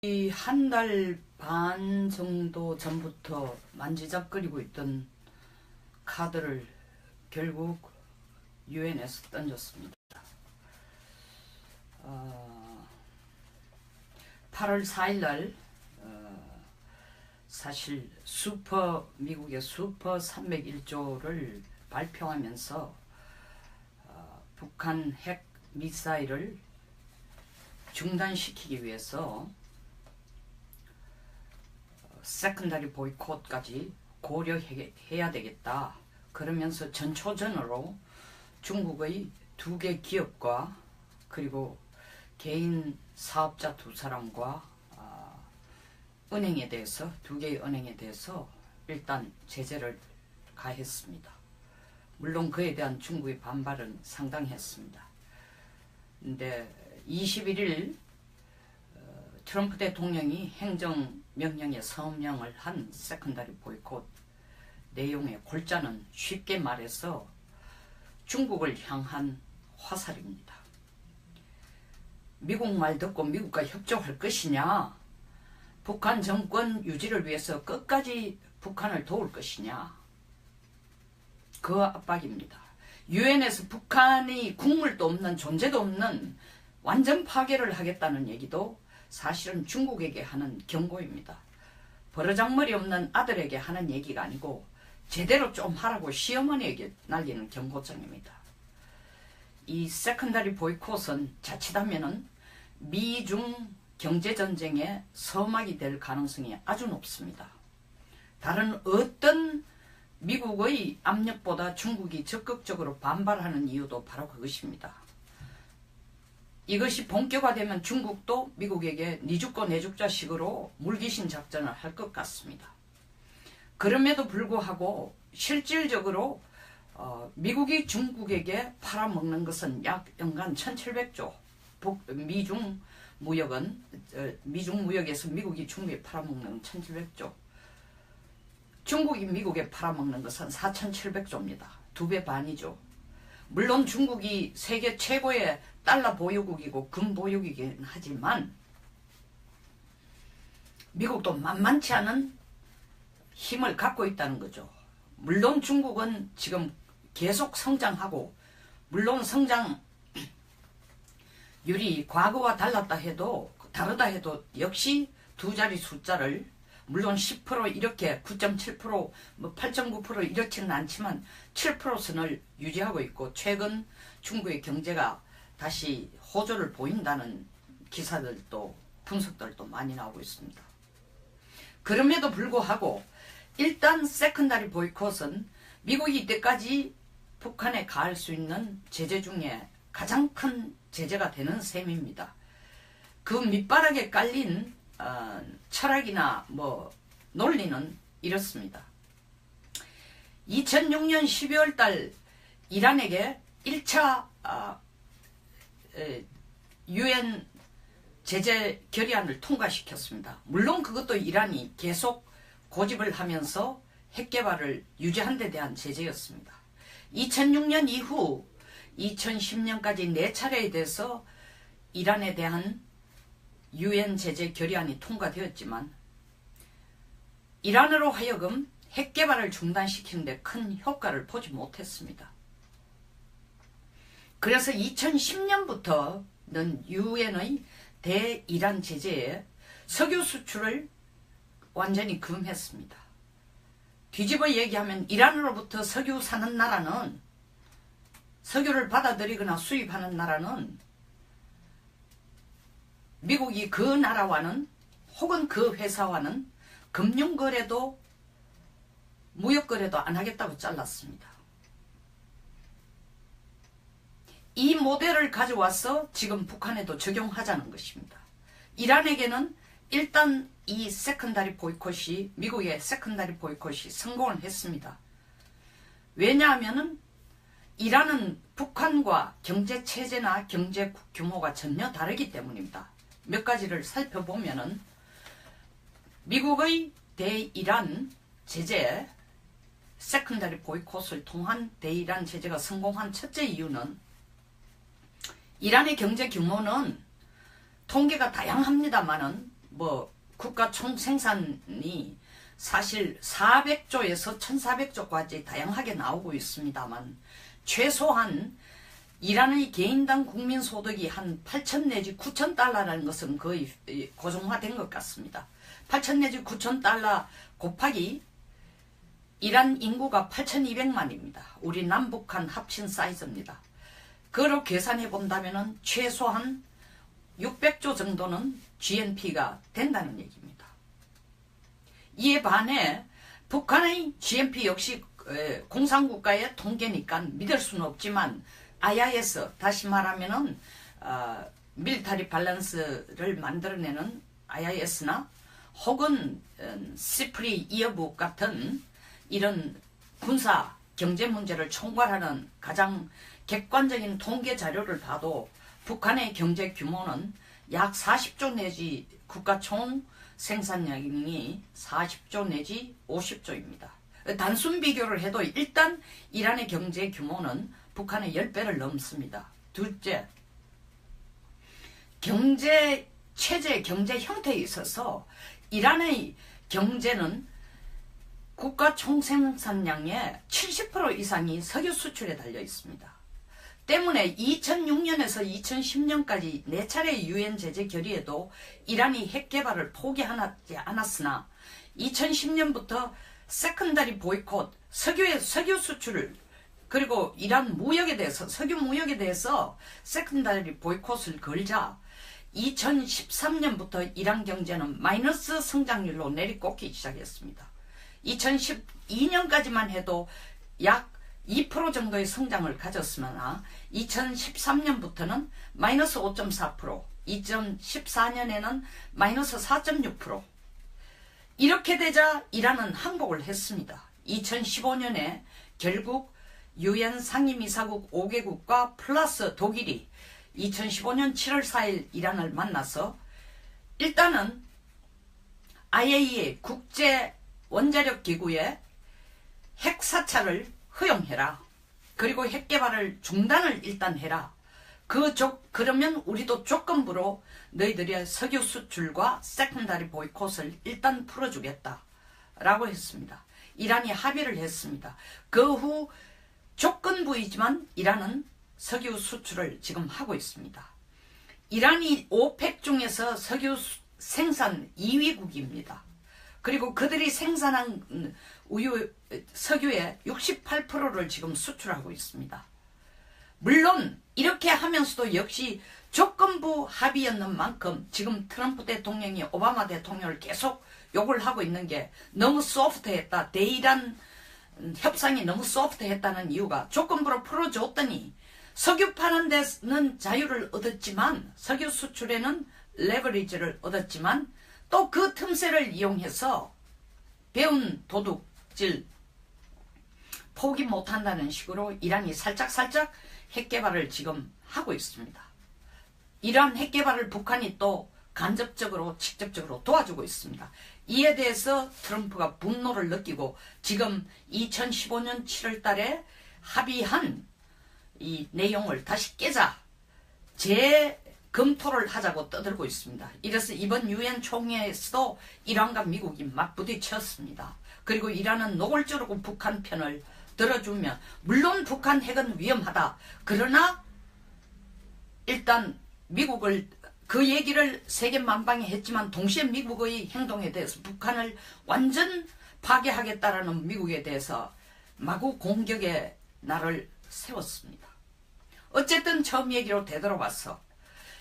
한 달 반 정도 전부터 만지작거리고 있던 카드를 결국 유엔에서 던졌습니다. 8월 4일 날 사실 미국의 슈퍼 301조를 발표하면서 북한 핵 미사일을 중단시키기 위해서 세컨더리 보이콧까지 고려해야 되겠다. 그러면서 전초전으로 중국의 2개 기업과 그리고 개인 사업자 2사람과 은행에 대해서 2개의 은행에 대해서 일단 제재를 가했습니다. 물론 그에 대한 중국의 반발은 상당했습니다. 근데 21일 트럼프 대통령이 행정명령에 서명을 한 세컨더리 보이콧 내용의 골자는 쉽게 말해서 중국을 향한 화살입니다. 미국 말 듣고 미국과 협조할 것이냐, 북한 정권 유지를 위해서 끝까지 북한을 도울 것이냐, 그 압박입니다. 유엔에서 북한이 국물도 없는, 존재도 없는 완전 파괴를 하겠다는 얘기도 사실은 중국에게 하는 경고입니다. 버르장머리 없는 아들에게 하는 얘기가 아니고 제대로 좀 하라고 시어머니에게 날리는 경고장입니다. 이 세컨더리 보이콧은 자칫하면은 미중 경제전쟁의 서막이 될 가능성이 아주 높습니다. 다른 어떤 미국의 압력보다 중국이 적극적으로 반발하는 이유도 바로 그것입니다. 이것이 본격화되면 중국도 미국에게 니 죽고 내 죽자식으로 물귀신 작전을 할 것 같습니다. 그럼에도 불구하고 실질적으로 미국이 중국에게 팔아먹는 것은 약 연간 1700조, 미중 무역에서 미국이 중국에 팔아먹는 1700조, 중국이 미국에 팔아먹는 것은 4700조입니다. 2배 반이죠. 물론 중국이 세계 최고의 달러 보유국이고 금 보유국이긴 하지만 미국도 만만치 않은 힘을 갖고 있다는 거죠. 물론 중국은 지금 계속 성장하고, 물론 성장률이 과거와 다르다 해도 역시 2자리 숫자를, 물론 10% 이렇게 9.7% 8.9% 이렇지는 않지만 7%선을 유지하고 있고, 최근 중국의 경제가 다시 호조를 보인다는 기사들도 분석들도 많이 나오고 있습니다. 그럼에도 불구하고 일단 세컨더리 보이콧은 미국이 이때까지 북한에 가할 수 있는 제재 중에 가장 큰 제재가 되는 셈입니다. 그 밑바닥에 깔린 철학이나 논리는 이렇습니다. 2006년 12월 달 이란에게 1차 유엔 제재 결의안을 통과시켰습니다. 물론 그것도 이란이 계속 고집을 하면서 핵개발을 유지한 데 대한 제재였습니다. 2006년 이후 2010년까지 4차례에 대해서 이란에 대한 유엔 제재 결의안이 통과되었지만 이란으로 하여금 핵개발을 중단시키는 데 큰 효과를 보지 못했습니다. 그래서 2010년부터는 유엔의 대이란 제재에 석유 수출을 완전히 금했습니다. 뒤집어 얘기하면 이란으로부터 석유 사는 나라는, 석유를 받아들이거나 수입하는 나라는 미국이 그 나라와는 혹은 그 회사와는 금융거래도 무역거래도 안 하겠다고 잘랐습니다. 이 모델을 가져와서 지금 북한에도 적용하자는 것입니다. 이란에게는 일단 이 세컨더리 보이콧이, 미국의 세컨더리 보이콧이 성공을 했습니다. 왜냐하면은 이란은 북한과 경제체제나 경제 규모가 전혀 다르기 때문입니다. 몇 가지를 살펴보면은 미국의 대이란 제재, 세컨더리 보이콧을 통한 대이란 제재가 성공한 첫째 이유는 이란의 경제 규모는 통계가 다양합니다만은 뭐 국가 총생산이 사실 400조에서 1400조까지 다양하게 나오고 있습니다만 최소한 이란의 개인당 국민소득이 한 8천 내지 9천 달러라는 것은 거의 고정화된 것 같습니다. 8천 내지 9천 달러 곱하기 이란 인구가 8,200만입니다. 우리 남북한 합친 사이즈입니다. 그로 계산해 본다면 최소한 600조 정도는 GNP가 된다는 얘기입니다. 이에 반해 북한의 GNP 역시 공산국가의 통계니까 믿을 수는 없지만 IIS, 다시 말하면은 밀리터리 밸런스를 만들어내는 IIS나 혹은 시프리 이어북 같은 이런 군사 경제 문제를 총괄하는 가장 객관적인 통계 자료를 봐도 북한의 경제 규모는 약 40조 내지 국가 총 생산량이 40조 내지 50조입니다. 단순 비교를 해도 일단 이란의 경제 규모는 북한의 10배를 넘습니다. 둘째, 경제 체제, 경제 형태에 있어서 이란의 경제는 국가 총생산량의 70% 이상이 석유 수출에 달려 있습니다. 때문에 2006년에서 2010년까지 4차례 유엔 제재 결의에도 이란이 핵 개발을 포기하지 않았으나 2010년부터 세컨더리 보이콧, 석유 수출을 그리고 이란 무역에 대해서 석유 무역에 대해서 세컨더리 보이콧을 걸자 2013년부터 이란 경제는 마이너스 성장률로 내리꽂기 시작했습니다. 2012년까지만 해도 약 2% 정도의 성장을 가졌으나 2013년부터는 마이너스 5.4%, 2014년에는 마이너스 4.6%. 이렇게 되자 이란은 항복을 했습니다. 2015년에 결국 유엔 상임이사국 5개국과 플러스 독일이 2015년 7월 4일 이란을 만나서 일단은 IAEA 국제 원자력 기구의 핵 사찰을 허용해라. 그리고 핵 개발을 중단을 일단 해라. 그러면 우리도 조건부로 너희들의 석유 수출과 세컨다리 보이콧을 일단 풀어주겠다. 라고 했습니다. 이란이 합의를 했습니다. 그 후 조건부이지만 이란은 석유 수출을 지금 하고 있습니다. 이란이 오펙 중에서 석유 생산 2위국입니다. 그리고 그들이 생산한 석유의 68%를 지금 수출하고 있습니다. 물론 이렇게 하면서도 역시 조건부 합의였는 만큼 지금 트럼프 대통령이 오바마 대통령을 계속 욕을 하고 있는 게 너무 소프트했다. 대이란 협상이 너무 소프트했다는 이유가 조건부로 풀어줬더니 석유 파는 데는 자유를 얻었지만 석유 수출에는 레버리지를 얻었지만 또 그 틈새를 이용해서 배운 도둑질 포기 못한다는 식으로 이란이 살짝살짝 핵개발을 지금 하고 있습니다. 이러한 핵개발을 북한이 또 간접적으로 직접적으로 도와주고 있습니다. 이에 대해서 트럼프가 분노를 느끼고 지금 2015년 7월 달에 합의한 이 내용을 다시 깨자 재검토를 하자고 떠들고 있습니다. 이래서 이번 유엔 총회에서도 이란과 미국이 맞부딪혔습니다. 그리고 이란은 노골적으로 북한 편을 들어주면 물론 북한 핵은 위험하다. 그러나 일단 미국을 그 얘기를 세계 만방에 했지만 동시에 미국의 행동에 대해서 북한을 완전 파괴하겠다라는 미국에 대해서 마구 공격의 날을 세웠습니다. 어쨌든 처음 얘기로 되돌아와서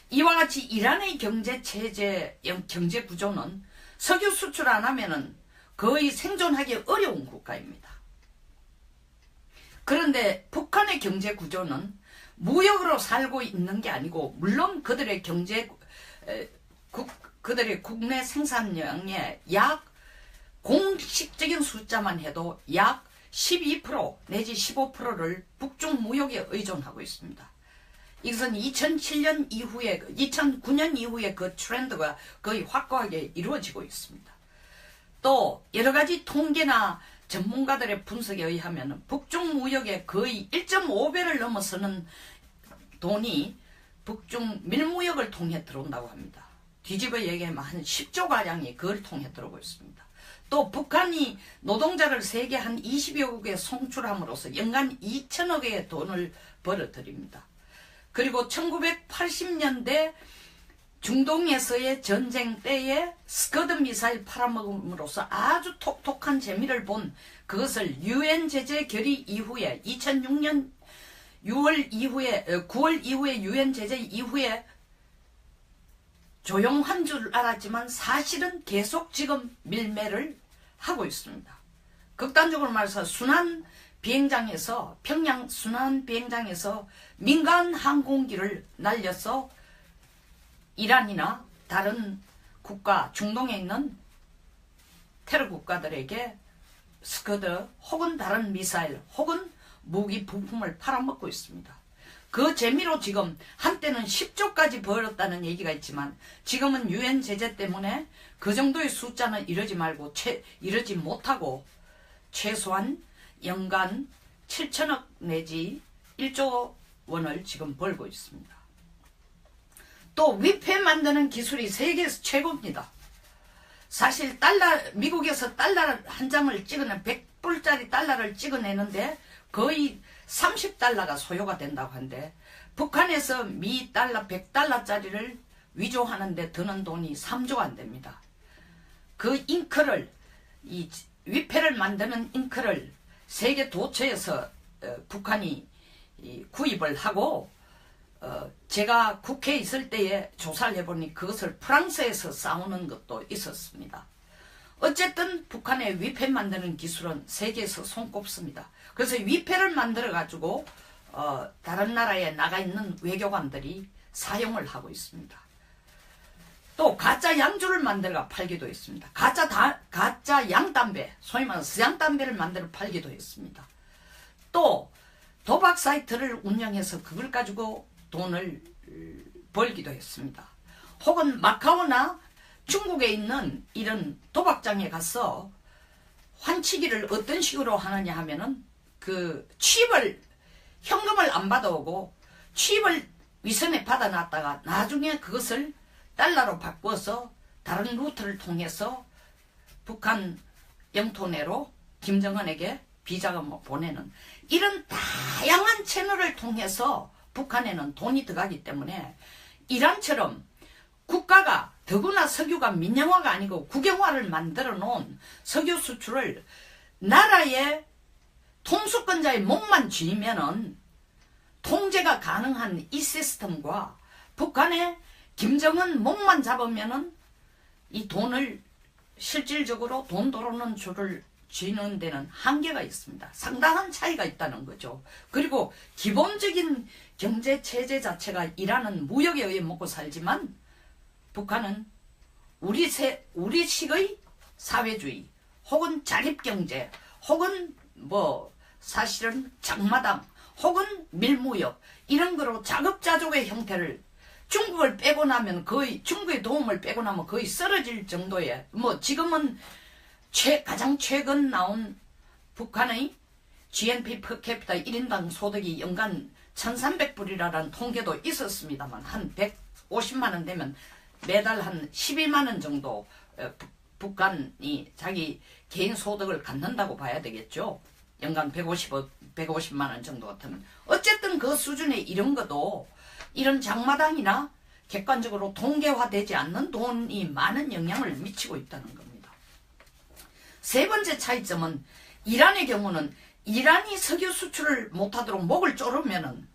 이와 같이 이란의 경제체제, 경제 구조는 석유 수출 안 하면은 거의 생존하기 어려운 국가입니다. 그런데 북한의 경제 구조는 무역으로 살고 있는 게 아니고 물론 그들의 그들의 국내 생산량의 약 공식적인 숫자만 해도 약 12% 내지 15%를 북중 무역에 의존하고 있습니다. 이것은 2007년 이후에 2009년 이후에 그 트렌드가 거의 확고하게 이루어지고 있습니다. 또 여러가지 통계나 전문가들의 분석에 의하면 북중 무역의 거의 1.5배를 넘어서는 돈이 북중 밀무역을 통해 들어온다고 합니다. 뒤집어 얘기하면 한 10조 가량이 그걸 통해 들어오고 있습니다. 또 북한이 노동자를 세계 한 20여국에 송출함으로써 연간 2천억의 돈을 벌어들입니다. 그리고 1980년대 중동에서의 전쟁 때에 스커드 미사일 팔아먹음으로써 아주 톡톡한 재미를 본 그것을 유엔 제재 결의 이후에 2006년 9월 이후에 유엔 제재 이후에 조용한 줄 알았지만 사실은 계속 지금 밀매를 하고 있습니다. 극단적으로 말해서 순환 비행장에서 평양 순환 비행장에서 민간 항공기를 날려서 이란이나 다른 국가 중동에 있는 테러 국가들에게 스커드 혹은 다른 미사일 혹은 무기 부품을 팔아먹고 있습니다. 그 재미로 지금 한때는 10조까지 벌었다는 얘기가 있지만 지금은 유엔 제재 때문에 그 정도의 숫자는 이러지 말고 이러지 못하고 최소한 연간 7천억 내지 1조 원을 지금 벌고 있습니다. 또 위패 만드는 기술이 세계에서 최고입니다. 사실 미국에서 달러 한 장을 찍어내 100불짜리 달러를 찍어내는데 거의 30달러가 소요가 된다고 하는데 북한에서 미 달러 100달러짜리를 위조하는데 드는 돈이 3조가 안 됩니다. 그 잉크를 이 위패를 만드는 잉크를 세계 도처에서 북한이 구입을 하고 제가 국회에 있을 때에 조사를 해보니 그것을 프랑스에서 싸우는 것도 있었습니다. 어쨌든 북한의 위패 만드는 기술은 세계에서 손꼽습니다. 그래서 위패를 만들어 가지고 다른 나라에 나가 있는 외교관들이 사용을 하고 있습니다. 또 가짜 양주를 만들어 팔기도 했습니다. 가짜 양담배, 소위 말하는 서양담배를 만들어 팔기도 했습니다. 또 도박 사이트를 운영해서 그걸 가지고 돈을 벌기도 했습니다. 혹은 마카오나 중국에 있는 이런 도박장에 가서 환치기를 어떤 식으로 하느냐 하면은 그 취입을 현금을 안 받아오고 취입을 위선에 받아놨다가 나중에 그것을 달러로 바꿔서 다른 루트를 통해서 북한 영토 내로 김정은에게 비자금을 보내는 이런 다양한 채널을 통해서 북한에는 돈이 들어가기 때문에 이란처럼 국가가 더구나 석유가 민영화가 아니고 국영화를 만들어 놓은 석유 수출을 나라의 통수권자의 목만 쥐면은 통제가 가능한 이 시스템과 북한의 김정은 목만 잡으면은 이 돈을 실질적으로 돈 들어오는 줄을 쥐는 데는 한계가 있습니다. 상당한 차이가 있다는 거죠. 그리고 기본적인 경제 체제 자체가 이란은 무역에 의해 먹고 살지만 북한은 우리식의 사회주의 혹은 자립경제 혹은 뭐 사실은 장마당 혹은 밀무역 이런 거로 자급자족의 형태를 중국을 빼고 나면 거의 중국의 도움을 빼고 나면 거의 쓰러질 정도의 뭐 지금은 가장 최근 나온 북한의 GNP per capita 1인당 소득이 연간 1300불이라는 통계도 있었습니다만 한 150만원 되면 매달 한 12만원 정도 북한이 자기 개인 소득을 갖는다고 봐야 되겠죠. 연간 150만원 정도 같으면 어쨌든 그 수준의 이런 것도 이런 장마당이나 객관적으로 통계화되지 않는 돈이 많은 영향을 미치고 있다는 겁니다. 세 번째 차이점은 이란의 경우는 이란이 석유 수출을 못하도록 목을 조르면은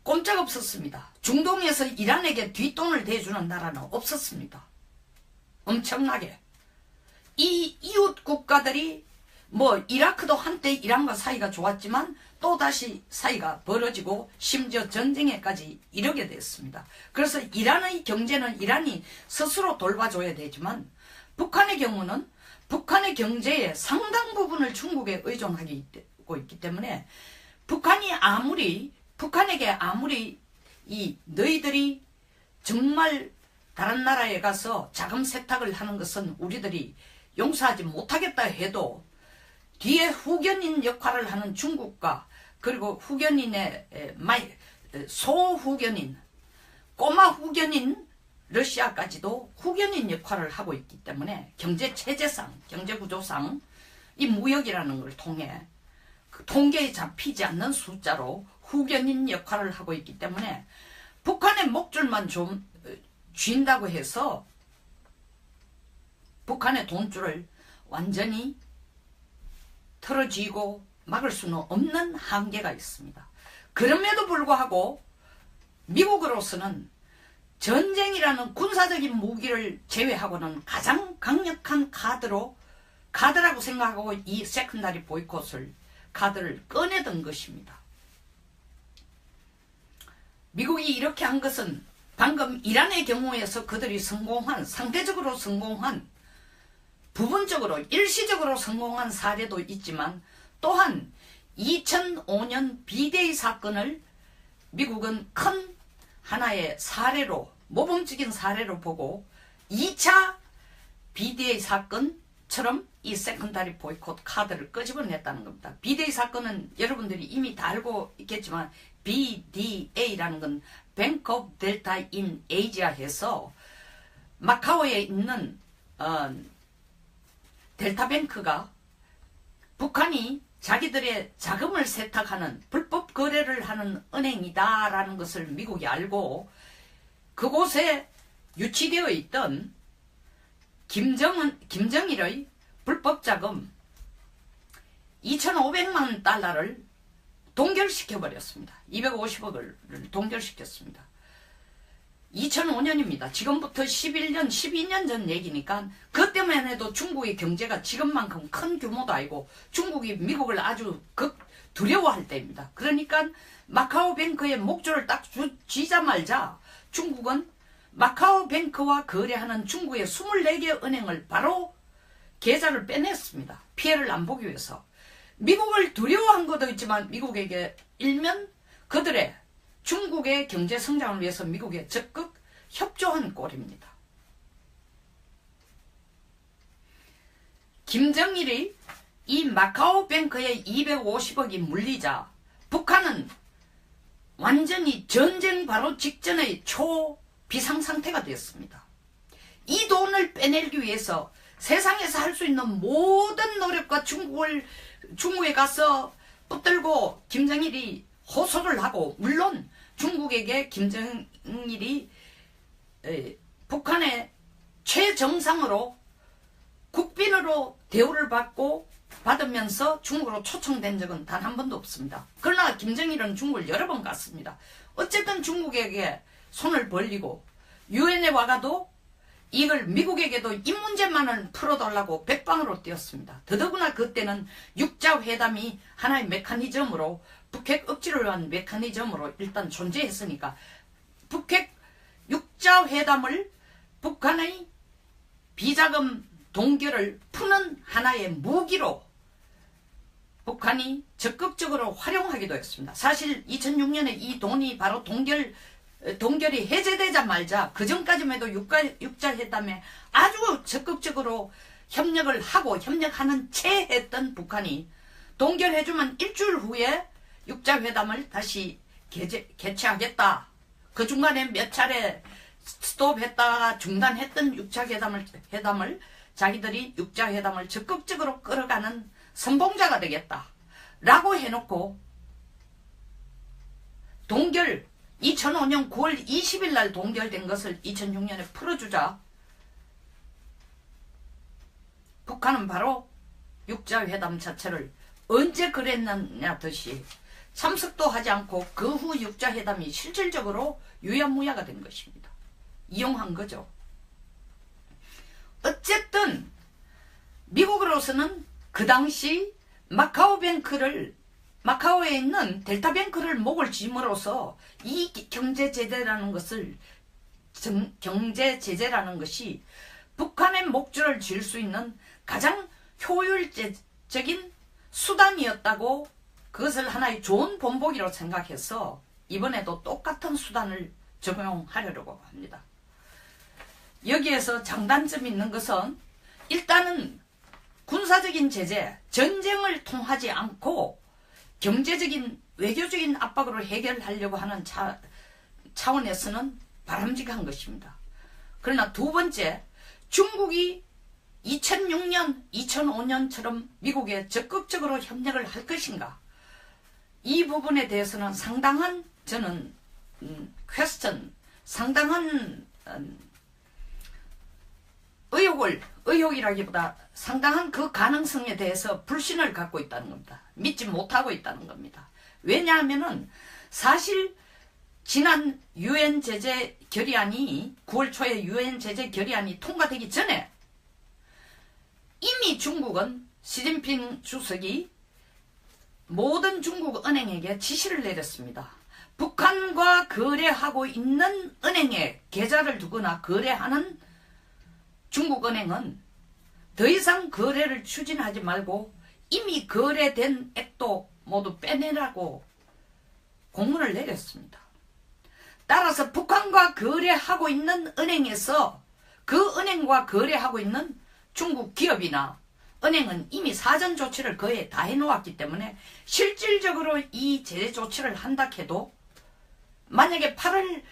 꼼짝없었습니다. 중동에서 이란에게 뒷돈을 대주는 나라는 없었습니다. 엄청나게. 이 이웃 국가들이 뭐 이라크도 한때 이란과 사이가 좋았지만 또다시 사이가 벌어지고 심지어 전쟁에까지 이르게 됐습니다. 그래서 이란의 경제는 이란이 스스로 돌봐줘야 되지만 북한의 경우는 북한의 경제의 상당 부분을 중국에 의존하고 있기 때문에 북한에게 아무리 이 너희들이 정말 다른 나라에 가서 자금 세탁을 하는 것은 우리들이 용서하지 못하겠다 해도 뒤에 후견인 역할을 하는 중국과 그리고 후견인의 소후견인, 꼬마 후견인 러시아까지도 후견인 역할을 하고 있기 때문에 경제체제상, 경제구조상 이 무역이라는 걸 통해 그 통계에 잡히지 않는 숫자로 후견인 역할을 하고 있기 때문에 북한의 목줄만 좀 쥔다고 해서 북한의 돈줄을 완전히 틀어쥐고 막을 수는 없는 한계가 있습니다. 그럼에도 불구하고 미국으로서는 전쟁이라는 군사적인 무기를 제외하고는 가장 강력한 카드라고 생각하고 이 세컨다리 보이콧을 카드를 꺼내던 것입니다. 미국이 이렇게 한 것은 방금 이란의 경우에서 그들이 상대적으로 성공한, 부분적으로 일시적으로 성공한 사례도 있지만 또한 2005년 비데이 사건을 미국은 큰 하나의 사례로, 모범적인 사례로 보고 2차 비데이 사건처럼 이 세컨다리 보이콧 카드를 끄집어냈다는 겁니다. 비데이 사건은 여러분들이 이미 다 알고 있겠지만 BDA라는 건 Bank of Delta in Asia 해서 마카오에 있는 델타뱅크가 북한이 자기들의 자금을 세탁하는 불법 거래를 하는 은행이다라는 것을 미국이 알고 그곳에 유치되어 있던 김정일의 불법 자금 2,500만 달러를 동결시켜버렸습니다. 250억을 동결시켰습니다. 2005년입니다. 지금부터 11년, 12년 전 얘기니까 그 때문에 해도 중국의 경제가 지금만큼 큰 규모도 아니고 중국이 미국을 아주 두려워할 때입니다. 그러니까 마카오 뱅크의 목줄을 딱 쥐자마자 중국은 마카오 뱅크와 거래하는 중국의 24개 은행을 바로 계좌를 빼냈습니다. 피해를 안 보기 위해서. 미국을 두려워한 것도 있지만 미국에게 일면 그들의 중국의 경제 성장을 위해서 미국에 적극 협조한 꼴입니다. 김정일이 이 마카오 뱅크에 250억이 물리자 북한은 완전히 전쟁 바로 직전의 초비상 상태가 되었습니다. 이 돈을 빼내기 위해서 세상에서 할 수 있는 모든 노력과 중국에 가서 붙들고 김정일이 호소를 하고, 물론 중국에게 김정일이 북한의 최정상으로 국빈으로 대우를 받으면서 중국으로 초청된 적은 단 한 번도 없습니다. 그러나 김정일은 중국을 여러 번 갔습니다. 어쨌든 중국에게 손을 벌리고 유엔에 와가도 이걸 미국에게도 이 문제만을 풀어달라고 백방으로 뛰었습니다. 더더구나 그때는 육자회담이 하나의 메커니즘으로, 북핵 억지를 위한 메커니즘으로 일단 존재했으니까 북핵 육자회담을 북한의 비자금 동결을 푸는 하나의 무기로 북한이 적극적으로 활용하기도 했습니다. 사실 2006년에 이 돈이 바로 동결이 해제되자마자 그 전까지만 해도 육자회담에 아주 적극적으로 협력하는 채 했던 북한이 동결해주면 일주일 후에 육자회담을 다시 개최하겠다. 그 중간에 몇 차례 스톱했다가 중단했던 육자회담을 자기들이 육자회담을 적극적으로 끌어가는 선봉자가 되겠다 라고 해놓고 2005년 9월 20일 날 동결된 것을 2006년에 풀어주자 북한은 바로 육자회담 자체를 언제 그랬느냐 듯이 참석도 하지 않고 그 후 육자회담이 실질적으로 유야무야가 된 것입니다. 이용한 거죠. 어쨌든 미국으로서는 그 당시 마카오에 있는 델타뱅크를 목을 쥐므로써 이 경제제재라는 것이 북한의 목줄을 쥘 수 있는 가장 효율적인 수단이었다고, 그것을 하나의 좋은 본보기로 생각해서 이번에도 똑같은 수단을 적용하려고 합니다. 여기에서 장단점이 있는 것은 일단은 군사적인 제재, 전쟁을 통하지 않고 경제적인, 외교적인 압박으로 해결하려고 하는 차원에서는 바람직한 것입니다. 그러나 두 번째, 중국이 2006년, 2005년처럼 미국에 적극적으로 협력을 할 것인가? 이 부분에 대해서는 상당한 저는 퀘스천, 상당한 의혹이라기보다 상당한 그 가능성에 대해서 불신을 갖고 있다는 겁니다. 믿지 못하고 있다는 겁니다. 왜냐하면은 사실 지난 유엔 제재 결의안이 9월 초에 유엔 제재 결의안이 통과되기 전에 이미 중국은 시진핑 주석이 모든 중국 은행에게 지시를 내렸습니다. 북한과 거래하고 있는 은행에 계좌를 두거나 거래하는 중국은행은 더 이상 거래를 추진하지 말고 이미 거래된 액도 모두 빼내라고 공문을 내렸습니다. 따라서 북한과 거래하고 있는 은행에서 그 은행과 거래하고 있는 중국 기업이나 은행은 이미 사전 조치를 거의 다 해놓았기 때문에 실질적으로 이 제재 조치를 한다 해도 만약에 8월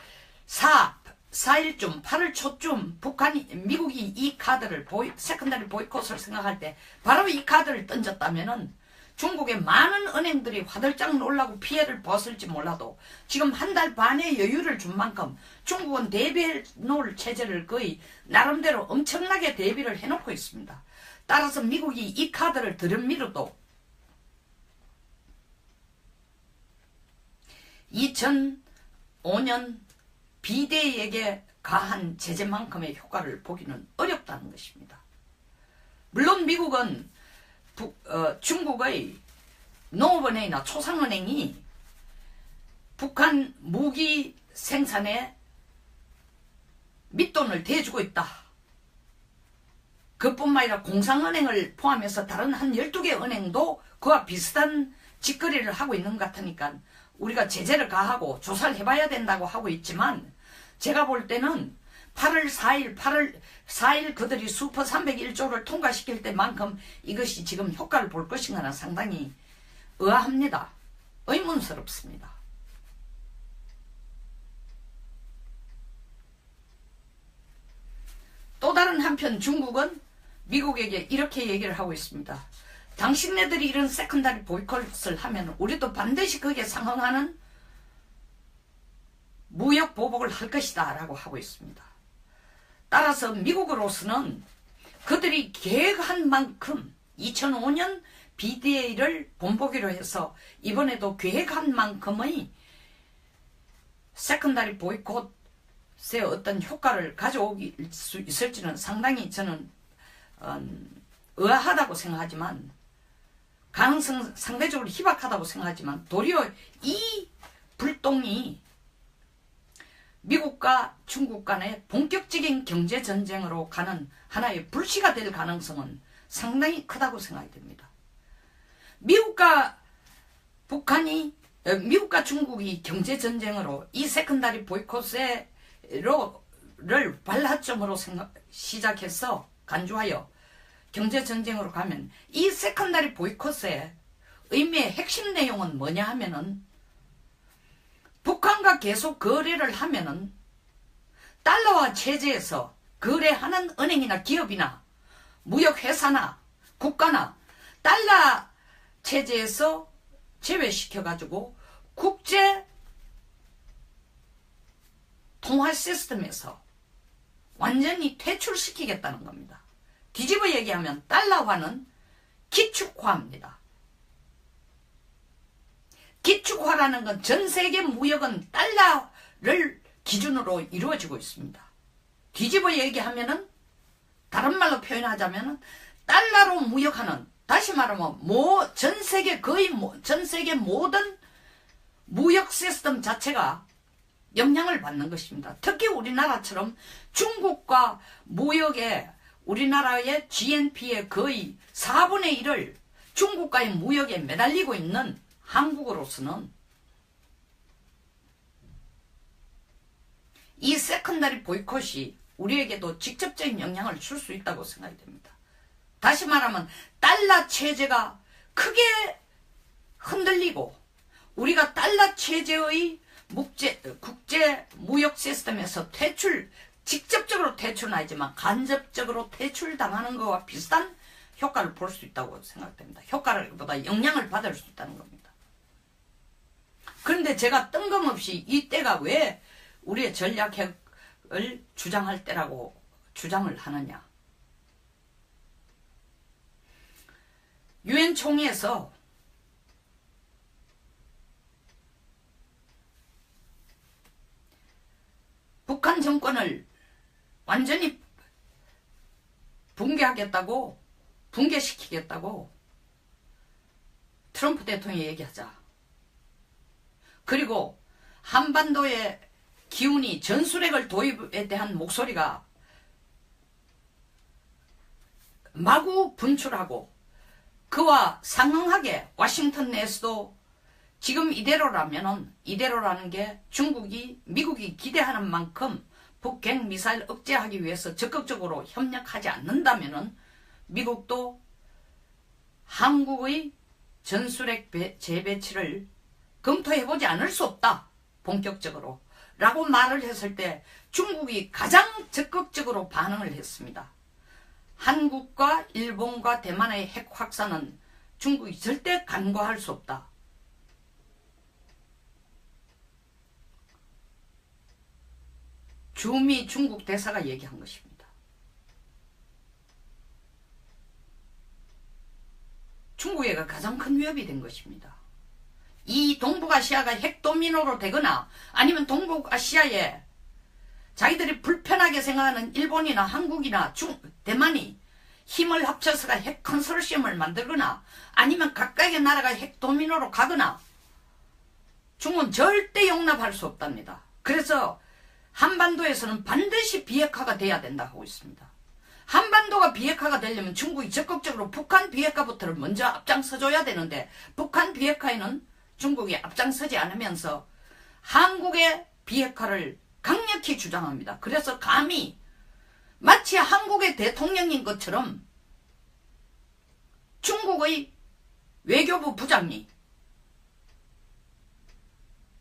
4일쯤 8월 초쯤 미국이 이 카드를 세컨더리 보이콧을 생각할 때 바로 이 카드를 던졌다면은 중국의 많은 은행들이 화들짝 놀라고 피해를 봤을지 몰라도 지금 한 달 반의 여유를 준 만큼 중국은 대비해놓을 체제를 거의 나름대로 엄청나게 대비를 해놓고 있습니다. 따라서 미국이 이 카드를 들여밀어도 2005년 비대위에게 가한 제재만큼의 효과를 보기는 어렵다는 것입니다. 물론 미국은 중국의 농업은행이나 초상은행이 북한 무기 생산에 밑돈을 대주고 있다. 그뿐만 아니라 공상은행을 포함해서 다른 한 12개 은행도 그와 비슷한 짓거리를 하고 있는 것 같으니까 우리가 제재를 가하고 조사를 해봐야 된다고 하고 있지만 제가 볼 때는 8월 4일 그들이 슈퍼 301조를 통과시킬 때만큼 이것이 지금 효과를 볼 것인가는 상당히 의아합니다. 의문스럽습니다. 또 다른 한편 중국은 미국에게 이렇게 얘기를 하고 있습니다. 당신네들이 이런 세컨다리 보이콧을 하면 우리도 반드시 거기에 상응하는 무역 보복을 할 것이다 라고 하고 있습니다. 따라서 미국으로서는 그들이 계획한 만큼 2005년 BDA를 본보기로 해서 이번에도 계획한 만큼의 세컨다리 보이콧의 어떤 효과를 가져올 수 있을지는 상당히 저는 의아하다고 생각하지만 가능성 상대적으로 희박하다고 생각하지만 도리어 이 불똥이 미국과 중국 간의 본격적인 경제전쟁으로 가는 하나의 불씨가 될 가능성은 상당히 크다고 생각이 됩니다. 미국과 중국이 경제전쟁으로 이 세컨다리 보이콧을 발화점으로 시작해서 간주하여 경제전쟁으로 가면 이 세컨다리 보이콧의 의미의 핵심 내용은 뭐냐 하면은 북한과 계속 거래를 하면은 달러화 체제에서 거래하는 은행이나 기업이나 무역회사나 국가나 달러 체제에서 제외시켜가지고 국제 통화 시스템에서 완전히 퇴출시키겠다는 겁니다. 뒤집어 얘기하면 달러화는 기축화입니다. 기축화라는 건 전 세계 무역은 달러를 기준으로 이루어지고 있습니다. 뒤집어 얘기하면은 다른 말로 표현하자면은 달러로 무역하는, 다시 말하면 전 세계 모든 무역 시스템 자체가 영향을 받는 것입니다. 특히 우리나라처럼 중국과 무역에 우리나라의 GNP의 거의 4분의 1을 중국과의 무역에 매달리고 있는 한국으로서는 이 세컨다리 보이콧이 우리에게도 직접적인 영향을 줄 수 있다고 생각이 됩니다. 다시 말하면 달러 체제가 크게 흔들리고 우리가 달러 체제의 국제 무역 시스템에서 직접적으로 퇴출은 아니지만 간접적으로 퇴출당하는 것과 비슷한 효과를 볼 수 있다고 생각됩니다. 효과보다 영향을 받을 수 있다는 겁니다. 그런데 제가 뜬금없이 이때가 왜 우리의 전략핵을 주장할 때라고 주장을 하느냐. 유엔 총회에서 북한 정권을 완전히 붕괴시키겠다고 트럼프 대통령이 얘기하자. 그리고 한반도의 기운이 전술핵을 도입에 대한 목소리가 마구 분출하고 그와 상응하게 워싱턴 내에서도 지금 이대로라는 게 미국이 기대하는 만큼 북핵 미사일 억제하기 위해서 적극적으로 협력하지 않는다면은 미국도 한국의 전술핵 재배치를 검토해보지 않을 수 없다. 본격적으로. 라고 말을 했을 때 중국이 가장 적극적으로 반응을 했습니다. 한국과 일본과 대만의 핵 확산은 중국이 절대 간과할 수 없다. 주미 중국 대사가 얘기한 것입니다. 중국에게 가장 큰 위협이 된 것입니다. 이 동북아시아가 핵도미노로 되거나 아니면 동북아시아에 자기들이 불편하게 생각하는 일본이나 한국이나 대만이 힘을 합쳐서가 핵 컨소시엄을 만들거나 아니면 각각의 나라가 핵도미노로 가거나 중국은 절대 용납할 수 없답니다. 그래서 한반도에서는 반드시 비핵화가 돼야 된다 하고 있습니다. 한반도가 비핵화가 되려면 중국이 적극적으로 북한 비핵화부터를 먼저 앞장서줘야 되는데 북한 비핵화에는 중국이 앞장서지 않으면서 한국의 비핵화를 강력히 주장합니다. 그래서 감히 마치 한국의 대통령인 것처럼 중국의 외교부 부장이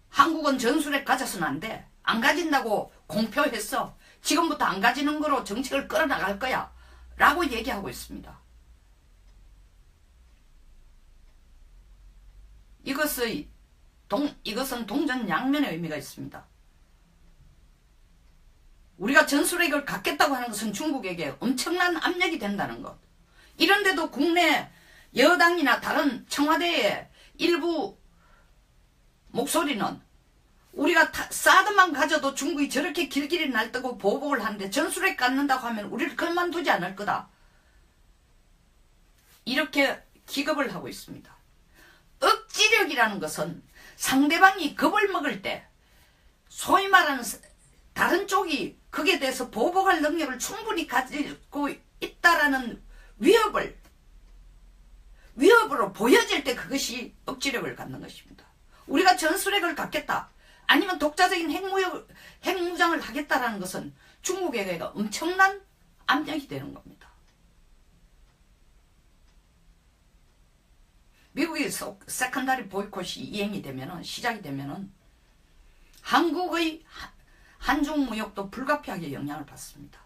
한국은 전술핵 가져서는 안 돼. 안 가진다고 공표했어. 지금부터 안 가지는 거로 정책을 끌어나갈 거야. 라고 얘기하고 있습니다. 이것은 동전양면의 의미가 있습니다. 우리가 전술핵을 갖겠다고 하는 것은 중국에게 엄청난 압력이 된다는 것. 이런데도 국내 여당이나 다른 청와대의 일부 목소리는 우리가 사드만 가져도 중국이 저렇게 길길이 날뜨고 보복을 하는데 전술핵 갖는다고 하면 우리를 그만두지 않을 거다. 이렇게 기겁을 하고 있습니다. 억지력이라는 것은 상대방이 겁을 먹을 때 소위 말하는 다른 쪽이 거기에 대해서 보복할 능력을 충분히 가지고 있다라는 위협으로 보여질 때 그것이 억지력을 갖는 것입니다. 우리가 전술핵을 갖겠다. 아니면 독자적인 핵무장을 하겠다라는 것은 중국에게 엄청난 압력이 되는 겁니다. 미국의 세컨다리 보이콧이 시작이 되면은 한국의 한중 무역도 불가피하게 영향을 받습니다.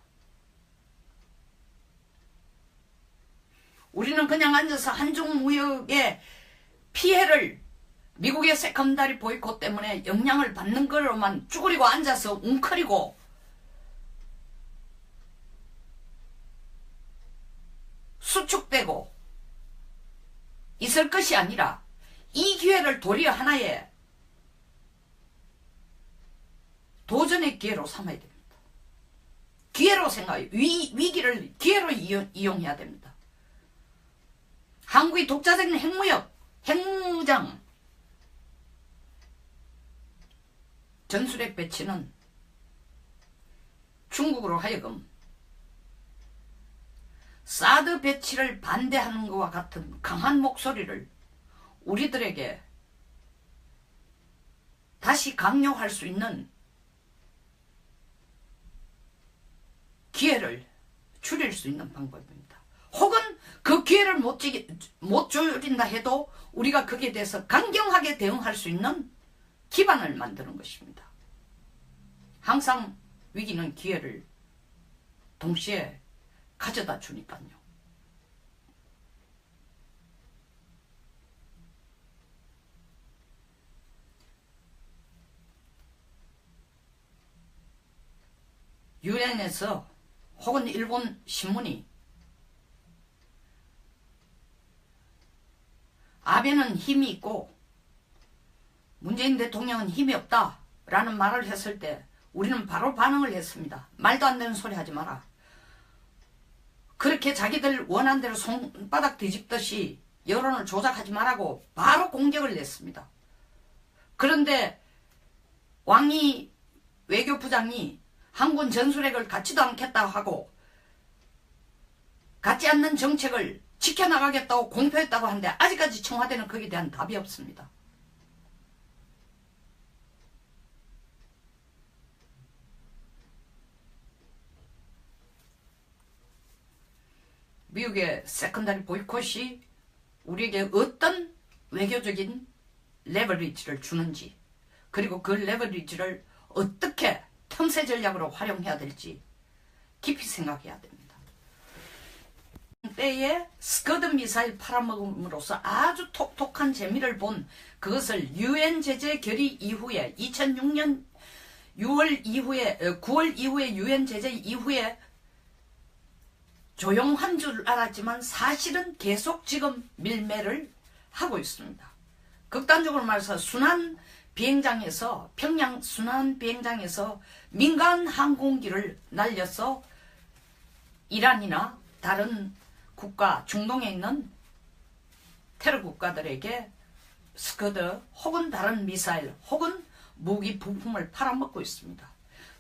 우리는 그냥 앉아서 한중 무역의 피해를 미국의 세컨다리 보이콧 때문에 영향을 받는 거로만 쭈그리고 앉아서 웅크리고 수축되고 있을 것이 아니라 이 기회를 도리어 하나의 도전의 기회로 삼아야 됩니다. 기회로 생각해요. 위기를 기회로 이용해야 됩니다. 한국의 독자적인 핵무역, 핵무장, 전술핵 배치는 중국으로 하여금 사드 배치를 반대하는 것과 같은 강한 목소리를 우리들에게 다시 강요할 수 있는 기회를 줄일 수 있는 방법입니다. 혹은 그 기회를 못 줄인다 해도 우리가 거기에 대해서 강경하게 대응할 수 있는 기반을 만드는 것입니다. 항상 위기는 기회를 동시에 가져다 주니까요. 유엔에서 혹은 일본 신문이 아베는 힘이 있고 문재인 대통령은 힘이 없다 라는 말을 했을 때 우리는 바로 반응을 했습니다. 말도 안 되는 소리 하지 마라. 그렇게 자기들 원한 대로 손바닥 뒤집듯이 여론을 조작하지 말라고 바로 공격을 냈습니다. 그런데 왕이 외교부장이 한군 전술핵을 갖지도 않겠다고 하고 갖지 않는 정책을 지켜나가겠다고 공표했다고 하는데 아직까지 청와대는 거기에 대한 답이 없습니다. 미국의 세컨다리 보이콧이 우리에게 어떤 외교적인 레버리지를 주는지, 그리고 그 레버리지를 어떻게 틈새 전략으로 활용해야 될지 깊이 생각해야 됩니다. 때에 스커드 미사일 팔아먹음으로써 아주 톡톡한 재미를 본 그것을 유엔 제재 결의 이후에 2006년 9월 이후에 유엔 제재 이후에 조용한 줄 알았지만 사실은 계속 지금 밀매를 하고 있습니다. 극단적으로 말해서 평양 순환 비행장에서 민간 항공기를 날려서 이란이나 다른 국가, 중동에 있는 테러 국가들에게 스커드 혹은 다른 미사일 혹은 무기 부품을 팔아먹고 있습니다.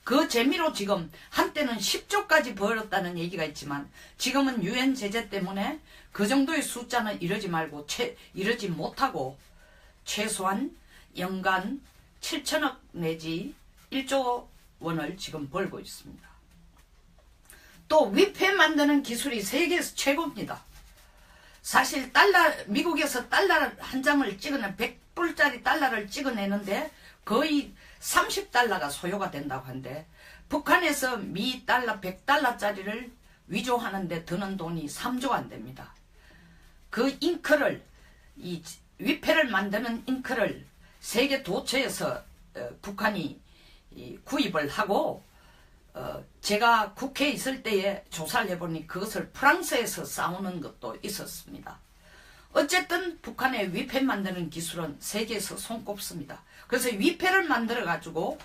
그 재미로 지금 한때는 10조까지 벌었다는 얘기가 있지만 지금은 유엔 제재 때문에 그 정도의 숫자는 이러지 못하고 최소한 연간 7천억 내지 1조 원을 지금 벌고 있습니다. 또 위패 만드는 기술이 세계에서 최고입니다. 사실 미국에서 달러 한 장을 찍어내 100불짜리 달러를 찍어내는데 거의 30달러가 소요가 된다고 하는데 북한에서 미 달러 100달러짜리를 위조하는데 드는 돈이 3조가 안 됩니다. 그 잉크를 이 위패를 만드는 잉크를 세계 도처에서 북한이 구입을 하고 제가 국회에 있을 때에 조사를 해보니 그것을 프랑스에서 싸우는 것도 있었습니다. 어쨌든 북한의 위패 만드는 기술은 세계에서 손꼽습니다. 그래서 위패를 만들어 가지고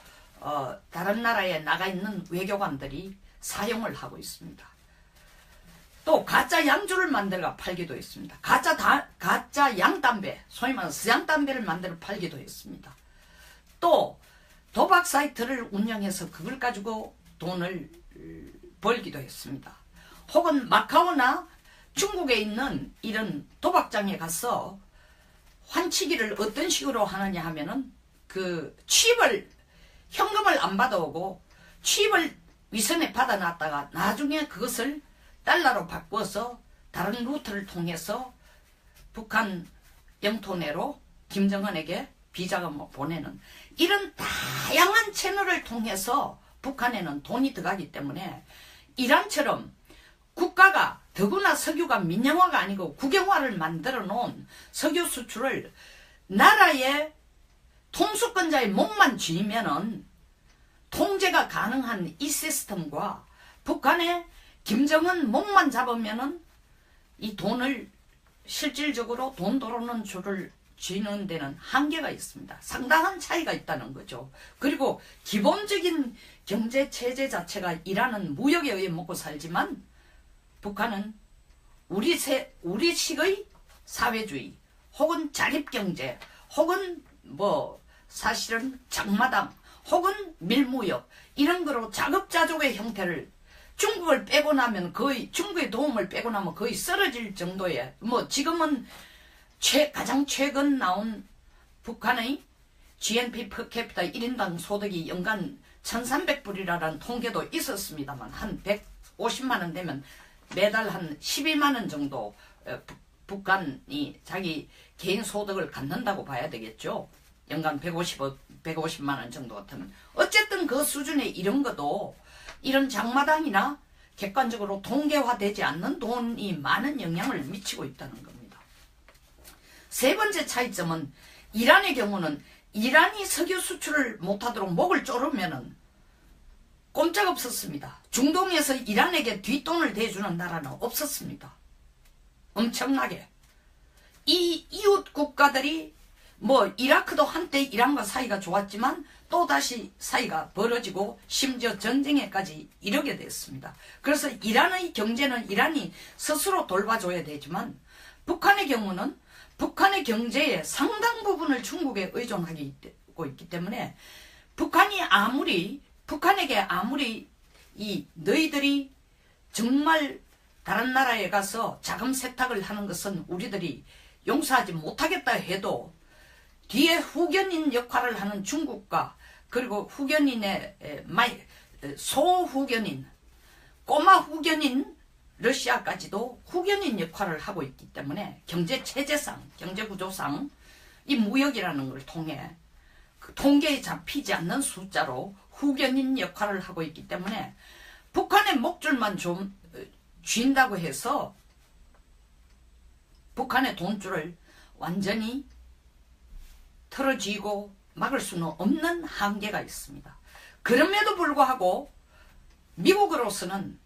다른 나라에 나가 있는 외교관들이 사용을 하고 있습니다. 또 가짜 양주를 만들어 팔기도 했습니다. 가짜 양담배, 소위 말하는 서양담배를 만들어 팔기도 했습니다. 또 도박 사이트를 운영해서 그걸 가지고 돈을 벌기도 했습니다. 혹은 마카오나 중국에 있는 이런 도박장에 가서 환치기를 어떤 식으로 하느냐 하면은 그 현금을 안 받아오고 칩을 위선에 받아놨다가 나중에 그것을 달러로 바꿔서 다른 루트를 통해서 북한 영토 내로 김정은에게 비자금을 보내는 이런 다양한 채널을 통해서 북한에는 돈이 들어가기 때문에 이란처럼 국가가 더구나 석유가 민영화가 아니고 국영화를 만들어 놓은 석유 수출을 나라의 통수권자의 목만 쥐면은 통제가 가능한 이 시스템과 북한의 김정은 목만 잡으면은 이 돈을 실질적으로 돈 들어오는 줄을 쥐는 데는 한계가 있습니다. 상당한 차이가 있다는 거죠. 그리고 기본적인 경제 체제 자체가 이란은 무역에 의해 먹고 살지만 북한은 우리식의 사회주의 혹은 자립경제 혹은 사실은 장마당 혹은 밀무역 이런 거로 자급자족의 형태를 중국을 빼고 나면 중국의 도움을 빼고 나면 거의 쓰러질 정도의 지금은 가장 최근 나온 북한의 GNP 퍼캐피타 1인당 소득이 연간 1300불이라는 통계도 있었습니다만 한 150만원 되면 매달 한 12만원 정도 북한이 자기 개인 소득을 갖는다고 봐야 되겠죠. 연간 150만원 정도 같으면 어쨌든 그 수준에 이런 것도 이런 장마당이나 객관적으로 통계화되지 않는 돈이 많은 영향을 미치고 있다는 겁니다. 세 번째 차이점은 이란의 경우는 이란이 석유 수출을 못하도록 목을 조르면은 꼼짝없었습니다. 중동에서 이란에게 뒷돈을 대주는 나라는 없었습니다. 엄청나게. 이 이웃 국가들이 이라크도 한때 이란과 사이가 좋았지만 또다시 사이가 벌어지고 심지어 전쟁에까지 이르게 됐습니다. 그래서 이란의 경제는 이란이 스스로 돌봐줘야 되지만 북한의 경우는 북한의 경제의 상당 부분을 중국에 의존하고 있기 때문에 북한에게 아무리 너희들이 정말 다른 나라에 가서 자금 세탁을 하는 것은 우리들이 용서하지 못하겠다 해도 뒤에 후견인 역할을 하는 중국과 그리고 후견인의 소후견인, 꼬마 후견인 러시아까지도 후견인 역할을 하고 있기 때문에 경제체제상, 경제구조상 이 무역이라는 걸 통해 그 통계에 잡히지 않는 숫자로 후견인 역할을 하고 있기 때문에 북한의 목줄만 좀 쥔다고 해서 북한의 돈줄을 완전히 틀어쥐고 막을 수는 없는 한계가 있습니다. 그럼에도 불구하고 미국으로서는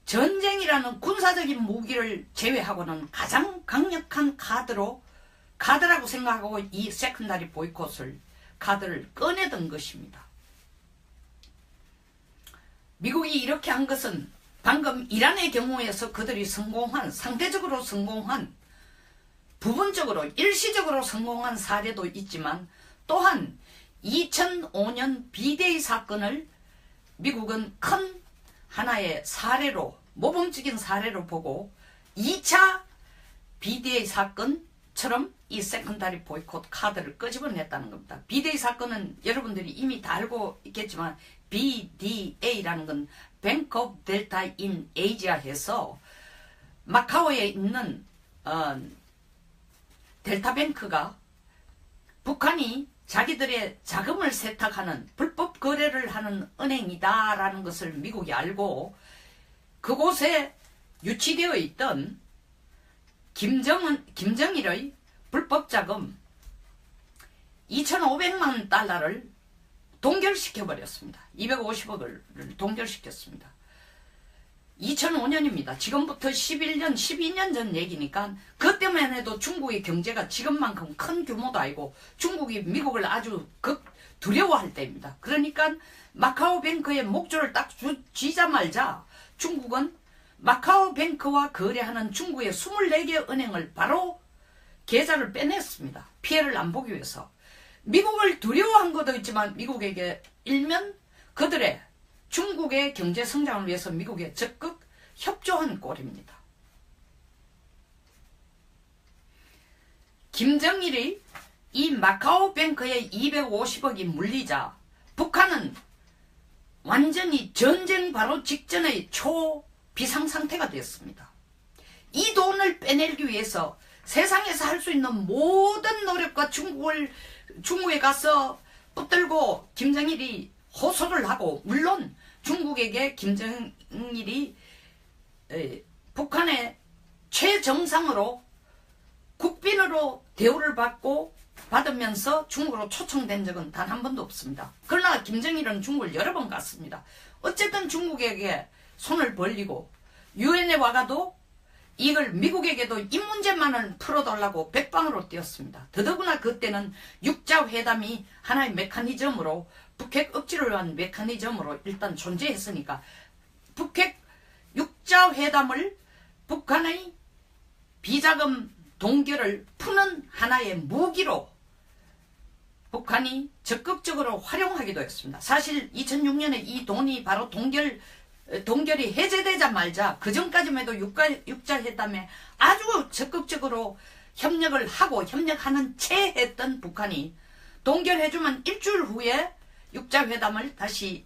전쟁이라는 군사적인 무기를 제외하고는 가장 강력한 카드라고 생각하고 이 세컨다리 보이콧을 카드를 꺼내던 것입니다. 미국이 이렇게 한 것은 방금 이란의 경우에서 그들이 상대적으로 성공한 부분적으로 일시적으로 성공한 사례도 있지만 또한 2005년 비데이 사건을 미국은 큰 하나의 사례로 모범적인 사례로 보고 2차 비데이 사건처럼 이 세컨다리 보이콧 카드를 끄집어냈다는 겁니다. 비데이 사건은 여러분들이 이미 다 알고 있겠지만 BDA라는 건 Bank of Delta in Asia 해서 마카오에 있는 델타뱅크가 북한이 자기들의 자금을 세탁하는 불법 거래를 하는 은행이다라는 것을 미국이 알고 그곳에 유치되어 있던 김정일의 불법 자금 2,500만 달러를 동결시켜버렸습니다. 250억을 동결시켰습니다. 2005년입니다. 지금부터 11년, 12년 전 얘기니까 그 때문에 해도 중국의 경제가 지금만큼 큰 규모도 아니고 중국이 미국을 아주 두려워할 때입니다. 그러니까 마카오 뱅크의 목줄을 딱 쥐자마자 중국은 마카오 뱅크와 거래하는 중국의 24개 은행을 바로 계좌를 빼냈습니다. 피해를 안 보기 위해서. 미국을 두려워한 것도 있지만 미국에게 일면 그들의 중국의 경제 성장을 위해서 미국에 적극 협조한 꼴입니다. 김정일이 이 마카오 뱅크에 250억이 물리자 북한은 완전히 전쟁 바로 직전의 초비상 상태가 되었습니다. 이 돈을 빼내기 위해서 세상에서 할 수 있는 모든 노력과 중국에 가서 붙들고 김정일이 호소를 하고 물론 중국에게 김정일이 북한의 최정상으로 국빈으로 대우를 받으면서 중국으로 초청된 적은 단 한 번도 없습니다. 그러나 김정일은 중국을 여러 번 갔습니다. 어쨌든 중국에게 손을 벌리고 유엔에 와가도 이걸 미국에게도 이 문제만을 풀어달라고 백방으로 뛰었습니다. 더더구나 그때는 육자회담이 하나의 메커니즘으로 북핵 억지를 위한 메커니즘으로 일단 존재했으니까 북핵 육자회담을 북한의 비자금 동결을 푸는 하나의 무기로 북한이 적극적으로 활용하기도 했습니다. 사실 2006년에 이 돈이 바로 동결이 해제되자마자 그 전까지만 해도 육자회담에 아주 적극적으로 협력하는 채 했던 북한이 동결해주면 일주일 후에 육자회담을 다시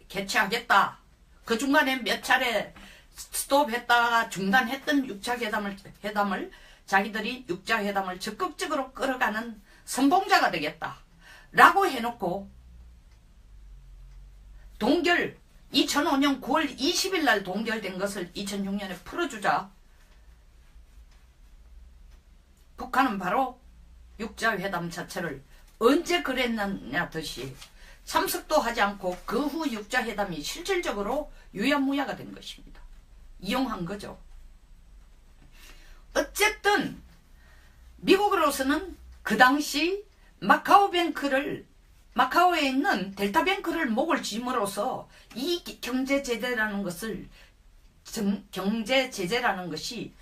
개최하겠다. 그 중간에 몇 차례 스톱했다가 중단했던 육자회담을 자기들이 육자회담을 적극적으로 끌어가는 선봉자가 되겠다 라고 해놓고 2005년 9월 20일 날 동결된 것을 2006년에 풀어주자 북한은 바로 육자회담 자체를 언제 그랬느냐 듯이 참석도 하지 않고 그 후 육자회담이 실질적으로 유야무야가 된 것입니다. 이용한 거죠. 어쨌든 미국으로서는 그 당시 마카오에 있는 델타뱅크를 목을 쥐므로써 이 경제제재라는 것이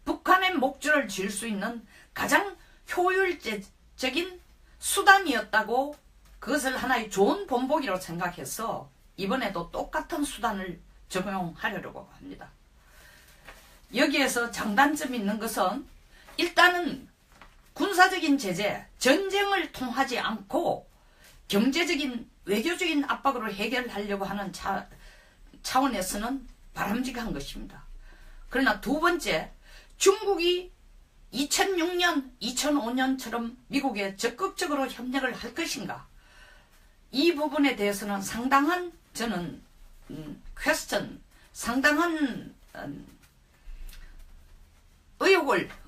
북한의 목줄을 쥘 수 있는 가장 효율적인 수단이었다고 그것을 하나의 좋은 본보기로 생각해서 이번에도 똑같은 수단을 적용하려고 합니다. 여기에서 장단점이 있는 것은 일단은 군사적인 제재, 전쟁을 통하지 않고 경제적인, 외교적인 압박으로 해결하려고 하는 차원에서는 바람직한 것입니다. 그러나 두 번째, 중국이 2006년, 2005년처럼 미국에 적극적으로 협력을 할 것인가? 이 부분에 대해서는 상당한 저는 상당한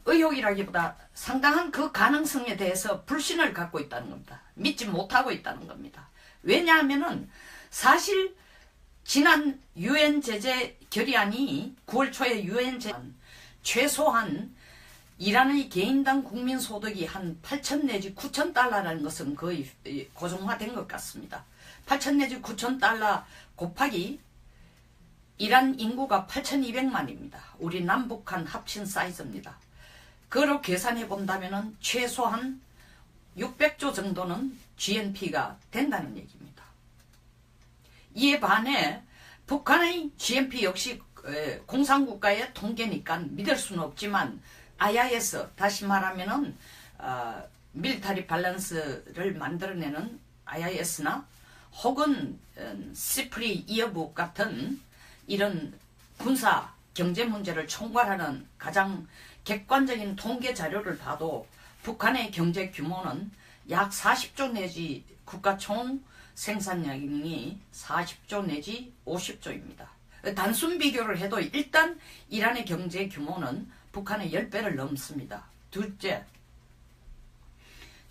의혹이라기보다 상당한 그 가능성에 대해서 불신을 갖고 있다는 겁니다. 믿지 못하고 있다는 겁니다. 왜냐하면은 사실 지난 유엔 제재 결의안이 9월 초에 유엔 제재 최소한 이란의 개인당 국민소득이 한 8천 내지 9천 달러라는 것은 거의 고정화된 것 같습니다. 8천 내지 9천 달러 곱하기 이란 인구가 8,200만입니다. 우리 남북한 합친 사이즈입니다. 그로 계산해 본다면 최소한 600조 정도는 GNP가 된다는 얘기입니다. 이에 반해 북한의 GNP 역시 공산국가의 통계니까 믿을 수는 없지만 IIS, 다시 말하면은 밀리터리 밸런스를 만들어내는 IIS나 혹은 시프리 이어북 같은 이런 군사 경제 문제를 총괄하는 가장 객관적인 통계 자료를 봐도 북한의 경제 규모는 약 40조 내지 국가 총 생산량이 40조 내지 50조입니다. 단순 비교를 해도 일단 이란의 경제 규모는 북한의 10배를 넘습니다. 둘째,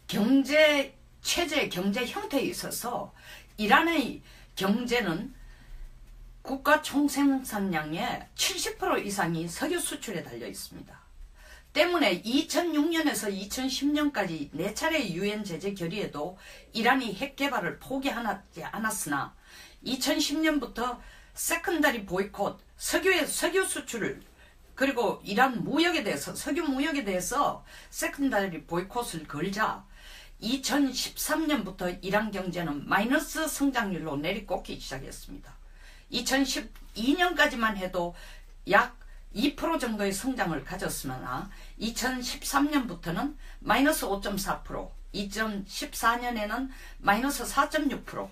경제 체제, 경제 형태에 있어서 이란의 경제는 국가 총생산량의 70% 이상이 석유 수출에 달려 있습니다. 때문에 2006년에서 2010년까지 4차례 유엔 제재 결의에도 이란이 핵 개발을 포기하지 않았으나 2010년부터 세컨더리 보이콧, 석유 수출을 그리고 이란 무역에 대해서 석유 무역에 대해서 세컨더리 보이콧을 걸자 2013년부터 이란 경제는 마이너스 성장률로 내리꽂기 시작했습니다. 2012년까지만 해도 약 2% 정도의 성장을 가졌으나 2013년부터는 마이너스 5.4%, 2014년에는 마이너스 4.6%.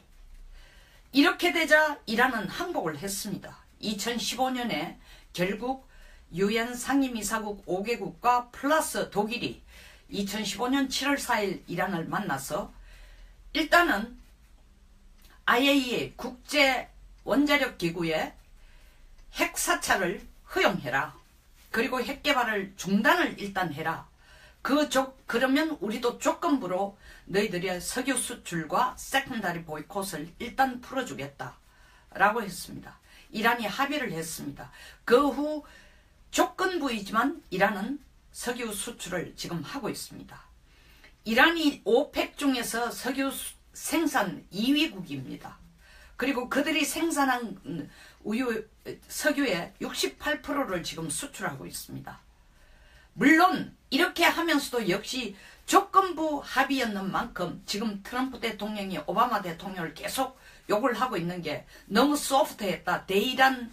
이렇게 되자 이란은 항복을 했습니다. 2015년에 결국 유엔 상임이사국 5개국과 플러스 독일이 2015년 7월 4일 이란을 만나서 일단은 IAEA 국제원자력기구의 핵사찰을 허용해라. 그리고 핵개발을 중단을 일단 해라. 그러면 우리도 조건부로 너희들의 석유 수출과 세컨다리 보이콧을 일단 풀어주겠다. 라고 했습니다. 이란이 합의를 했습니다. 그 후 조건부이지만 이란은 석유 수출을 지금 하고 있습니다. 이란이 오펙 중에서 석유 생산 2위국입니다. 그리고 그들이 생산한 석유의 68%를 지금 수출하고 있습니다. 물론 이렇게 하면서도 역시 조건부 합의였는 만큼 지금 트럼프 대통령이 오바마 대통령을 계속 욕을 하고 있는 게 너무 소프트했다. 대이란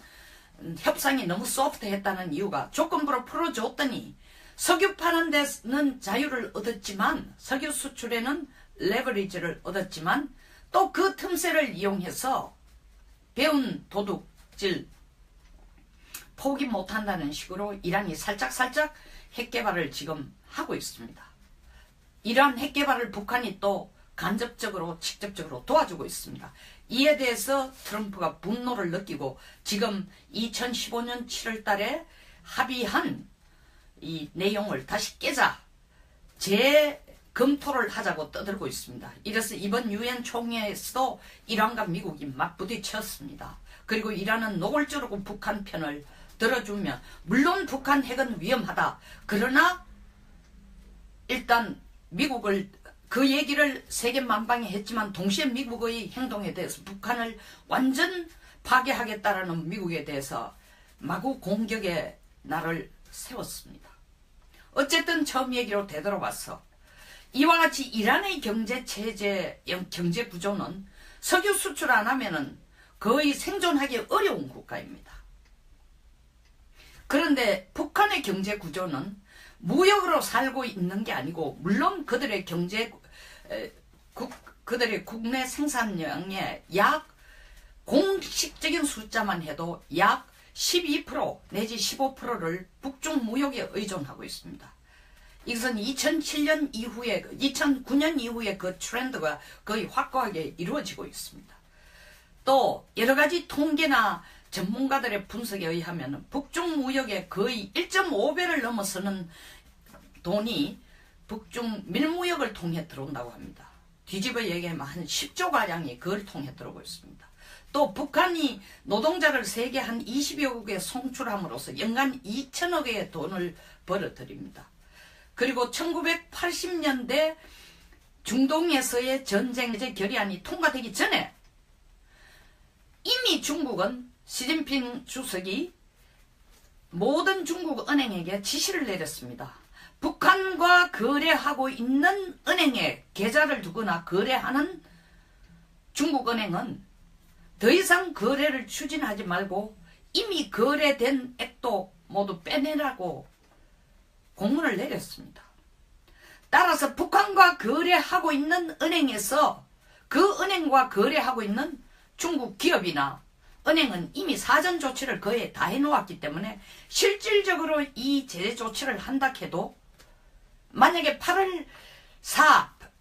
협상이 너무 소프트했다는 이유가 조건부로 풀어줬더니 석유 파는 데는 자유를 얻었지만 석유 수출에는 레버리지를 얻었지만 또 그 틈새를 이용해서 배운 도둑질 포기 못한다는 식으로 이란이 살짝 핵개발을 지금 하고 있습니다. 이러한 핵개발을 북한이 또 간접적으로 직접적으로 도와주고 있습니다. 이에 대해서 트럼프가 분노를 느끼고 지금 2015년 7월 달에 합의한 이 내용을 다시 깨자 재검토를 하자고 떠들고 있습니다. 이래서 이번 유엔 총회에서도 이란과 미국이 맞부딪혔습니다. 그리고 이란은 노골적으로 북한 편을 들어주면 물론 북한 핵은 위험하다. 그러나 일단 미국을 그 얘기를 세계 만방에 했지만 동시에 미국의 행동에 대해서 북한을 완전 파괴하겠다라는 미국에 대해서 마구 공격의 날을 세웠습니다. 어쨌든 처음 얘기로 되돌아와서 이와 같이 이란의 경제 구조는 석유 수출 안 하면은 거의 생존하기 어려운 국가입니다. 그런데 북한의 경제 구조는 무역으로 살고 있는 게 아니고 물론 그들의 그들의 국내 생산량의 약 공식적인 숫자만 해도 약 12% 내지 15%를 북중 무역에 의존하고 있습니다. 이것은 2007년 이후에 2009년 이후에 그 트렌드가 거의 확고하게 이루어지고 있습니다. 또 여러 가지 통계나 전문가들의 분석에 의하면 북중 무역의 거의 1.5배를 넘어서는 돈이 북중 밀무역을 통해 들어온다고 합니다. 뒤집어 얘기하면 한 10조 가량이 그걸 통해 들어오고 있습니다. 또 북한이 노동자를 세계 한 20여국에 송출함으로써 연간 2천억의 돈을 벌어들입니다. 그리고 1980년대 중동에서의 전쟁 결의안이 통과되기 전에 이미 중국은 시진핑 주석이 모든 중국 은행에게 지시를 내렸습니다. 북한과 거래하고 있는 은행에 계좌를 두거나 거래하는 중국 은행은 더 이상 거래를 추진하지 말고 이미 거래된 액도 모두 빼내라고 공문을 내렸습니다. 따라서 북한과 거래하고 있는 은행에서 그 은행과 거래하고 있는 중국 기업이나 은행은 이미 사전 조치를 거의 다 해놓았기 때문에 실질적으로 이 제재 조치를 한다 해도 만약에 8월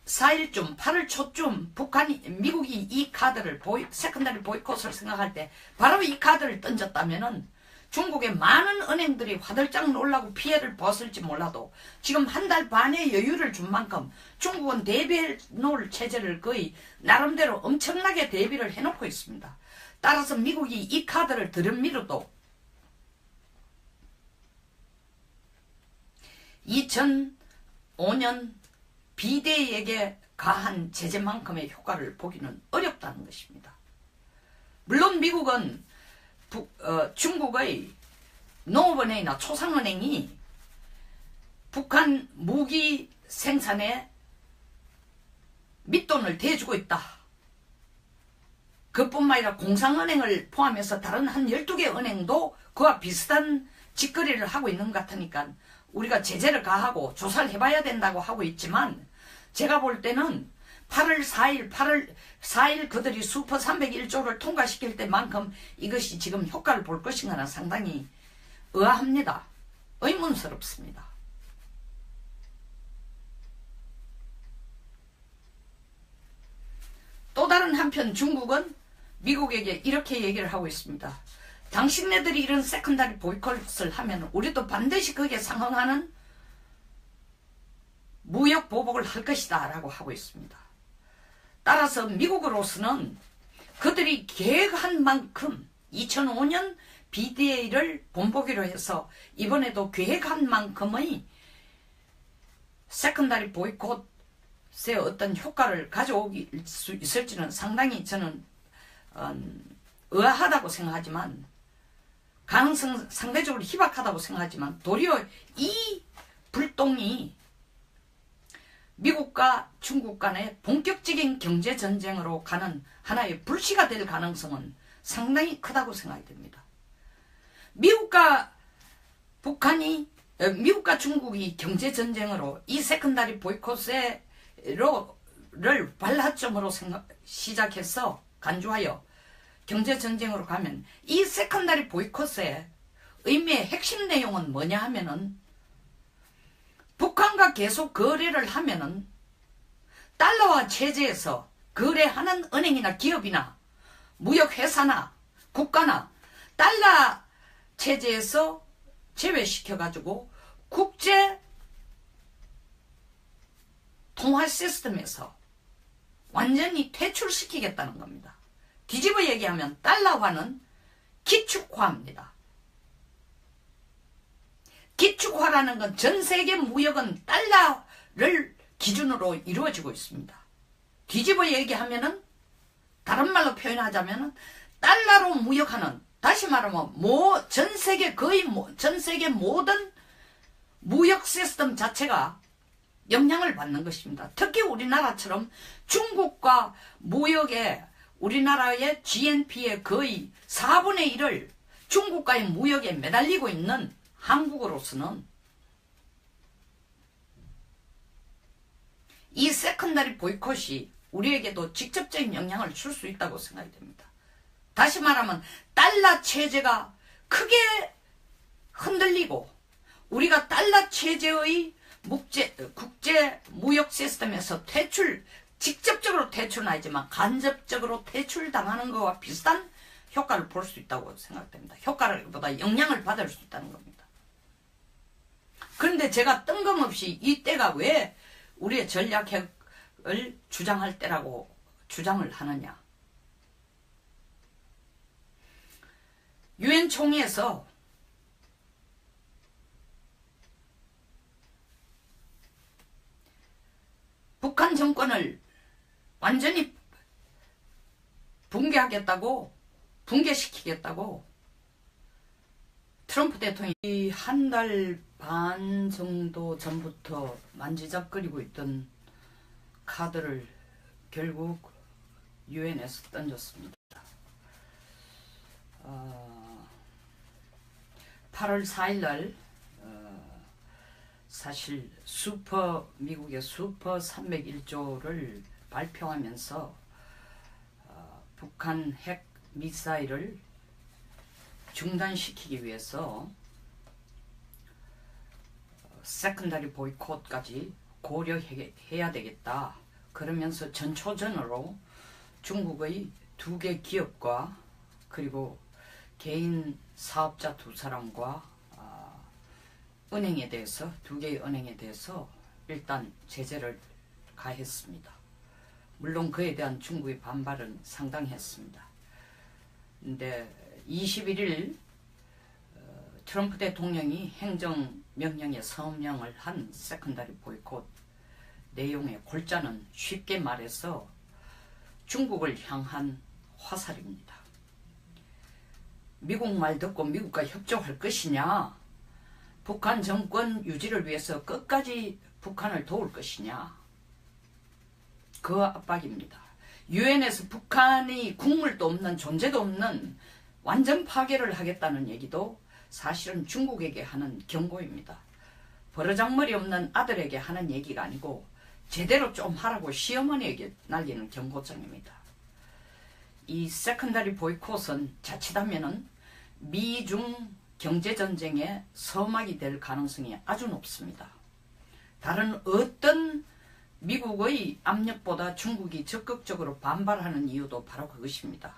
4일쯤 8월 초쯤 미국이 이 카드를 세컨더리 보이콧을 생각할 때 바로 이 카드를 던졌다면은 중국의 많은 은행들이 화들짝 놀라고 피해를 벗을지 몰라도 지금 한 달 반의 여유를 준 만큼 중국은 대비해 놓을 체제를 거의 나름대로 엄청나게 대비를 해놓고 있습니다. 따라서 미국이 이 카드를 들은미로도 2005년 비대위에게 가한 제재만큼의 효과를 보기는 어렵다는 것입니다. 물론 미국은 중국의 농업은행이나 초상은행이 북한 무기 생산에 밑돈을 대주고 있다. 그뿐만 아니라 공상은행을 포함해서 다른 한 12개 은행도 그와 비슷한 짓거리를 하고 있는 것 같으니까 우리가 제재를 가하고 조사를 해봐야 된다고 하고 있지만 제가 볼 때는 8월 4일 그들이 슈퍼 301조를 통과시킬 때만큼 이것이 지금 효과를 볼 것인가는 상당히 의아합니다. 의문스럽습니다. 또 다른 한편 중국은 미국에게 이렇게 얘기를 하고 있습니다. 당신네들이 이런 세컨다리 보이콧을 하면 우리도 반드시 거기에 상응하는 무역 보복을 할 것이다 라고 하고 있습니다. 따라서 미국으로서는 그들이 계획한 만큼 2005년 BDA를 본보기로 해서 이번에도 계획한 만큼의 세컨다리 보이콧의 어떤 효과를 가져올 수 있을지는 상당히 저는 의아하다고 생각하지만 가능성 상대적으로 희박하다고 생각하지만 도리어 이 불똥이 미국과 중국 간의 본격적인 경제전쟁으로 가는 하나의 불씨가 될 가능성은 상당히 크다고 생각이 됩니다. 미국과 중국이 경제전쟁으로 이 세컨다리 보이콧을 발화점으로 시작해서 간주하여 경제전쟁으로 가면 이 세컨다리 보이콧의 의미의 핵심 내용은 뭐냐 하면은 북한과 계속 거래를 하면은 달러화 체제에서 거래하는 은행이나 기업이나 무역회사나 국가나 달러 체제에서 제외시켜가지고 국제 통화 시스템에서 완전히 퇴출시키겠다는 겁니다. 뒤집어 얘기하면 달러화는 기축화입니다. 기축화라는 건 전 세계 무역은 달러를 기준으로 이루어지고 있습니다. 뒤집어 얘기하면은 다른 말로 표현하자면은 달러로 무역하는, 다시 말하면 전 세계 모든 무역 시스템 자체가 영향을 받는 것입니다. 특히 우리나라처럼 중국과 무역에 우리나라의 GNP의 거의 4분의 1을 중국과의 무역에 매달리고 있는 한국으로서는 이 세컨더리 보이콧이 우리에게도 직접적인 영향을 줄 수 있다고 생각이 됩니다. 다시 말하면 달러 체제가 크게 흔들리고 우리가 달러 체제의 국제 무역 시스템에서 직접적으로 퇴출은 아니지만 간접적으로 퇴출당하는 것과 비슷한 효과를 볼 수 있다고 생각됩니다. 효과보다 영향을 받을 수 있다는 겁니다. 그런데 제가 뜬금없이 이 때가 왜 우리의 전략핵을 주장할 때라고 주장을 하느냐. 유엔 총회에서 북한 정권을 완전히 붕괴시키겠다고 트럼프 대통령이 한 달 반 정도 전부터 만지작거리고 있던 카드를 결국 유엔에서 던졌습니다. 8월 4일 날 사실 미국의 슈퍼 301조를 발표하면서 북한 핵 미사일을 중단시키기 위해서 세컨더리 보이콧까지 고려해야 되겠다. 그러면서 전초전으로 중국의 2개 기업과 그리고 개인 사업자 2사람과 은행에 대해서 2개의 은행에 대해서 일단 제재를 가했습니다. 물론 그에 대한 중국의 반발은 상당했습니다. 근데 21일 트럼프 대통령이 행정명령에 서명을 한 세컨더리 보이콧 내용의 골자는 쉽게 말해서 중국을 향한 화살입니다. 미국 말 듣고 미국과 협조할 것이냐, 북한 정권 유지를 위해서 끝까지 북한을 도울 것이냐, 그 압박입니다. 유엔에서 북한이 국물도 없는, 존재도 없는 완전 파괴를 하겠다는 얘기도 사실은 중국에게 하는 경고입니다. 버르장머리 없는 아들에게 하는 얘기가 아니고 제대로 좀 하라고 시어머니에게 날리는 경고장입니다. 이 세컨더리 보이콧은 자칫하면은 미중 경제전쟁의 서막이 될 가능성이 아주 높습니다. 다른 어떤 미국의 압력보다 중국이 적극적으로 반발하는 이유도 바로 그것입니다.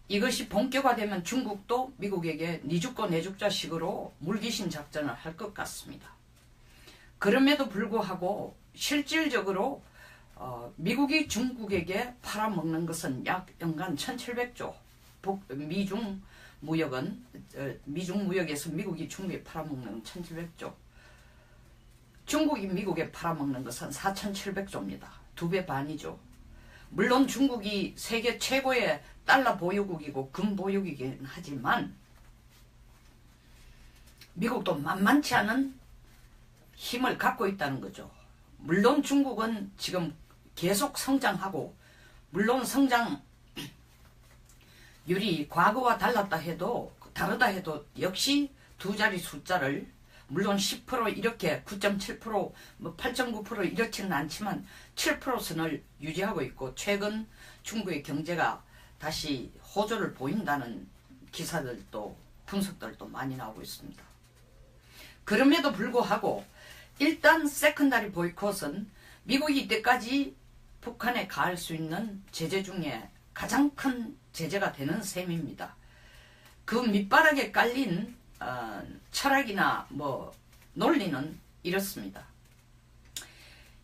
이것이 본격화되면 중국도 미국에게 니 죽고 내 죽자식으로 물귀신 작전을 할 것 같습니다. 그럼에도 불구하고 실질적으로 미국이 중국에게 팔아먹는 것은 약 연간 1700조, 미중 무역에서 미국이 중국에 팔아먹는 1700조, 중국이 미국에 팔아먹는 것은 4700조입니다. 2배 반이죠. 물론 중국이 세계 최고의 달러 보유국이고 금 보유국이긴 하지만 미국도 만만치 않은 힘을 갖고 있다는 거죠. 물론 중국은 지금 계속 성장하고, 물론 성장률이 과거와 다르다 해도 역시 2자리 숫자를, 물론 10% 이렇게 9.7% 8.9% 이렇지는 않지만 7%선을 유지하고 있고, 최근 중국의 경제가 다시 호조를 보인다는 기사들도 분석들도 많이 나오고 있습니다. 그럼에도 불구하고 일단 세컨더리 보이콧은 미국이 이때까지 북한에 가할 수 있는 제재 중에 가장 큰 제재가 되는 셈입니다. 그 밑바닥에 깔린 철학이나 논리는 이렇습니다.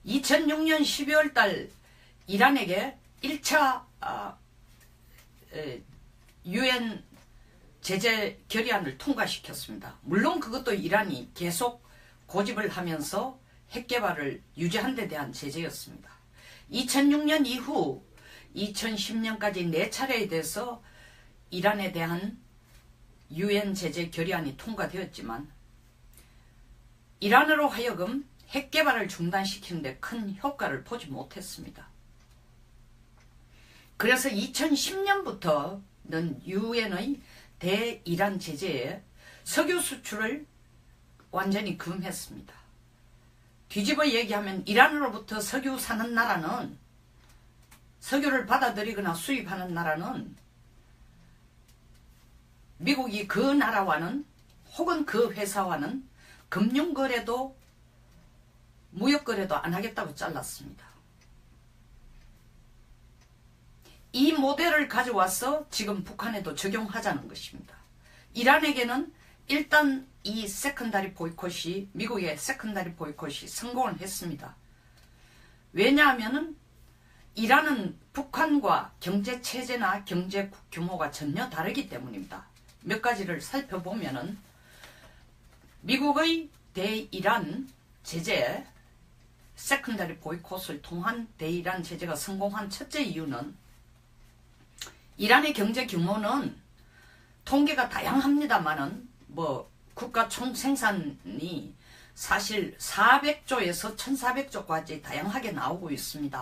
2006년 12월 달 이란에게 1차 UN 제재 결의안을 통과시켰습니다. 물론 그것도 이란이 계속 고집을 하면서 핵개발을 유지한 데 대한 제재였습니다. 2006년 이후 2010년까지 4차례에 대해서 이란에 대한 UN 제재 결의안이 통과되었지만 이란으로 하여금 핵개발을 중단시키는 데 큰 효과를 보지 못했습니다. 그래서 2010년부터는 UN의 대이란 제재에 석유 수출을 완전히 금했습니다. 뒤집어 얘기하면 이란으로부터 석유 사는 나라는, 석유를 받아들이거나 수입하는 나라는 미국이 그 나라와는 혹은 그 회사와는 금융거래도 무역거래도 안 하겠다고 잘랐습니다. 이 모델을 가져와서 지금 북한에도 적용하자는 것입니다. 이란에게는 일단 이 세컨다리 보이콧이, 미국의 세컨다리 보이콧이 성공을 했습니다. 왜냐하면 이란은 북한과 경제체제나 경제 규모가 전혀 다르기 때문입니다. 몇 가지를 살펴보면은 미국의 대이란 제재, 세컨다리 보이콧을 통한 대이란 제재가 성공한 첫째 이유는 이란의 경제 규모는 통계가 다양합니다만은 국가 총생산이 사실 400조에서 1400조까지 다양하게 나오고 있습니다.